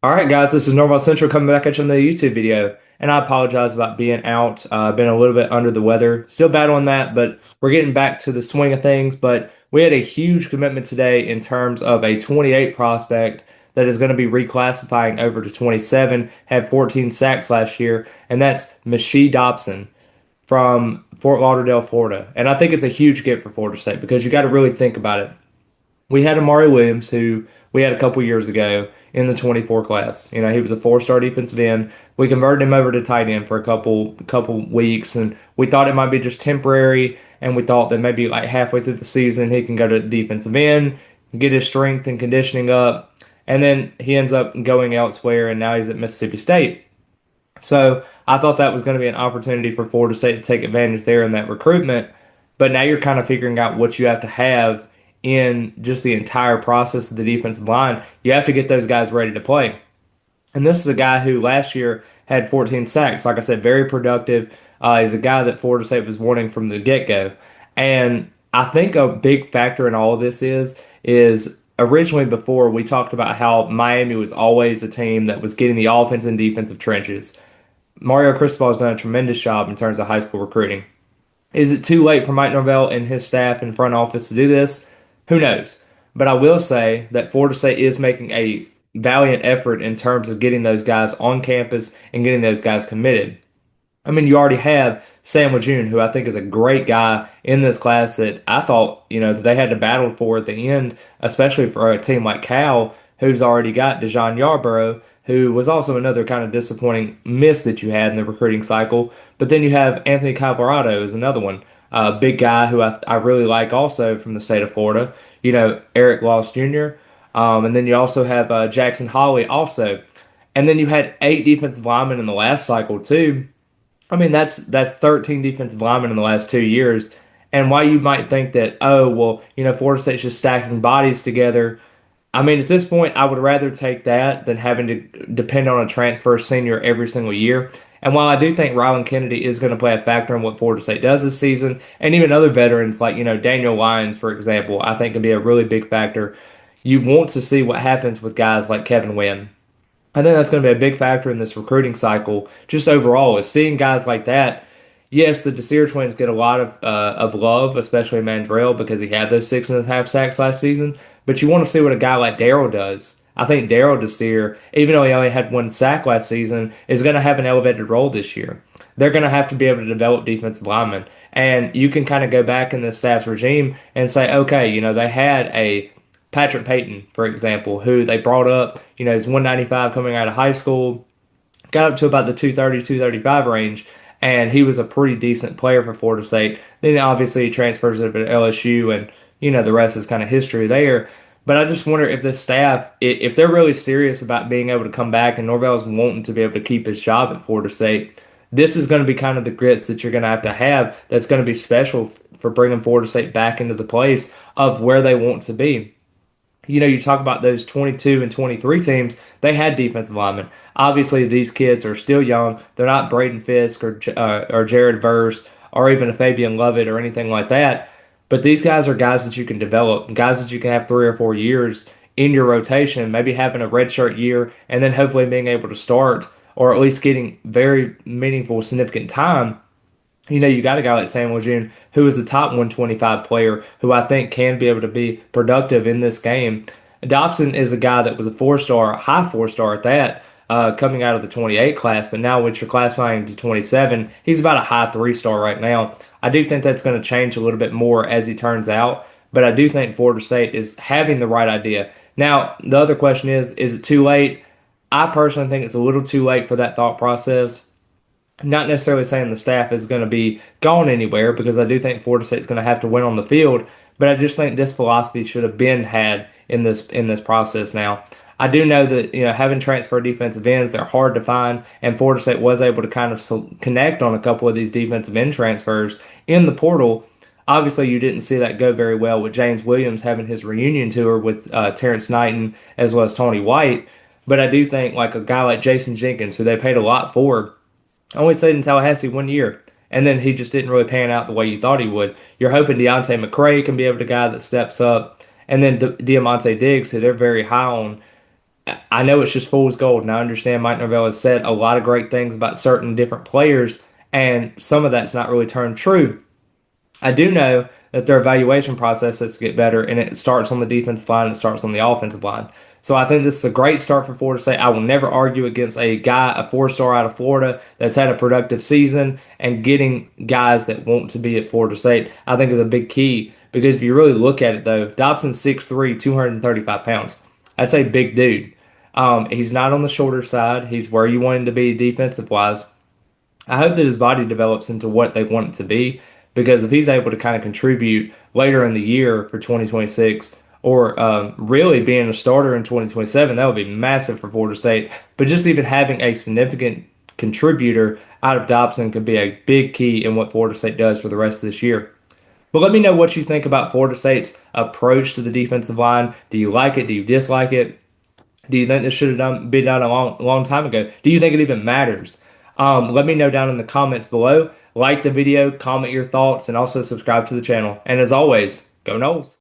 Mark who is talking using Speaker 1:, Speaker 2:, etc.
Speaker 1: All right, guys, this is Normal Central coming back at you on the YouTube video. And I apologize about being out. Been a little bit under the weather. Still battling that, but we're getting back to the swing of things. But we had a huge commitment today in terms of a 28 prospect that is going to be reclassifying over to 27, had 14 sacks last year, and that's Mashie Dobson from Fort Lauderdale, Florida. And I think it's a huge get for Florida State because you got to really think about it. We had Amari Williams, who we had a couple years ago in the 24 class. You know, he was a four-star defensive end. We converted him over to tight end for a couple weeks, and we thought it might be just temporary. And we thought that maybe like halfway through the season he can go to defensive end, get his strength and conditioning up, and then he ends up going elsewhere, and now he's at Mississippi State. So I thought that was going to be an opportunity for Florida State to take advantage there in that recruitment. But now you're kind of figuring out what you have in just the entire process of the defensive line. You have to get those guys ready to play. And this is a guy who last year had 14 sacks. Like I said, very productive. He's a guy that Florida State was wanting from the get go. And I think a big factor in all of this is originally before we talked about how Miami was always a team that was getting the offense and defensive trenches. Mario Cristobal has done a tremendous job in terms of high school recruiting. Is it too late for Mike Norvell and his staff and front office to do this? Who knows? But I will say that Florida State is making a valiant effort in terms of getting those guys on campus and getting those guys committed. I mean, you already have Sam Lejeune, who I think is a great guy in this class that I thought, that they had to battle for at the end, especially for a team like Cal, who's already got Dejan Yarborough, who was also another kind of disappointing miss that you had in the recruiting cycle. But then you have Anthony Calvarado is another one, a big guy who I really like also from the state of Florida. Eric Loss Jr. And then you also have Jackson Holly also. And then you had 8 defensive linemen in the last cycle too. I mean, that's 13 defensive linemen in the last 2 years. And while you might think that, oh, well, Florida State's just stacking bodies together. I mean, at this point, I would rather take that than having to depend on a transfer senior every single year. And while I do think Rylan Kennedy is going to play a factor in what Florida State does this season, and even other veterans like, Daniel Lyons, for example, I think can be a really big factor. You want to see what happens with guys like Kevin Wynn. I think that's going to be a big factor in this recruiting cycle, just overall, is seeing guys like that. Yes, the Desir twins get a lot of love, especially Mandrell, because he had those 6.5 sacks last season. But you want to see what a guy like Daryl does. I think Daryl Desir, even though he only had 1 sack last season, is going to have an elevated role this year. They're going to have to be able to develop defensive linemen. And you can kind of go back in the staff's regime and say, okay, they had a Patrick Payton, for example, who they brought up, he's 195 coming out of high school, got up to about the 230, 235 range, and he was a pretty decent player for Florida State. Then obviously he transfers over to LSU, and, the rest is kind of history there. But I just wonder if the staff, if they're really serious about being able to come back and Norvell's wanting to be able to keep his job at Florida State, this is going to be kind of the grits that you're going to have that's going to be special for bringing Florida State back into the place of where they want to be. You talk about those 22 and 23 teams, they had defensive linemen. Obviously, these kids are still young. They're not Braden Fisk or Jared Verse or even a Fabian Lovett or anything like that. But these guys are guys that you can develop, guys that you can have 3 or 4 years in your rotation, maybe having a redshirt year and then hopefully being able to start or at least getting very meaningful, significant time. You got a guy like Samuel June, who is the top 125 player, who I think can be able to be productive in this game. Dobson is a guy that was a 4-star, high 4-star at that, coming out of the 28 class, but now with your classifying to 27, he's about a high 3-star right now. I do think that's going to change a little bit more as he turns out, but I do think Florida State is having the right idea. Now, the other question is it too late? I personally think it's a little too late for that thought process. Not necessarily saying the staff is going to be gone anywhere because I do think Florida State is going to have to win on the field, but I just think this philosophy should have been had in this process now. I do know that having transfer defensive ends, they're hard to find, and Florida State was able to kind of connect on a couple of these defensive end transfers in the portal. Obviously, you didn't see that go very well with James Williams having his reunion tour with Terrence Knighton as well as Tony White, but I do think like a guy like Jason Jenkins, who they paid a lot for, only stayed in Tallahassee 1 year, and then he just didn't really pan out the way you thought he would. You're hoping Deontay McCray can be able to guy that steps up, and then Diamante Diggs, who they're very high on. I know it's just fool's gold, and I understand Mike Norvell has said a lot of great things about certain different players, and some of that's not really turned true. I do know that their evaluation process has to get better, and it starts on the defensive line and it starts on the offensive line. So I think this is a great start for Florida State. I will never argue against a guy, a four-star out of Florida that's had a productive season, and getting guys that want to be at Florida State, I think is a big key. Because if you really look at it, though, Dobson's 6'3", 235 pounds. That's a big dude. He's not on the shorter side. He's where you want him to be defensive wise. I hope that his body develops into what they want it to be, because if he's able to kind of contribute later in the year for 2026, or really being a starter in 2027, that would be massive for Florida State. But just even having a significant contributor out of Dobson could be a big key in what Florida State does for the rest of this year. But let me know what you think about Florida State's approach to the defensive line. Do you like it? Do you dislike it? Do you think this should have been done a long time ago? Do you think it even matters? Let me know down in the comments below. Like the video, comment your thoughts, and also subscribe to the channel. And as always, go Noles.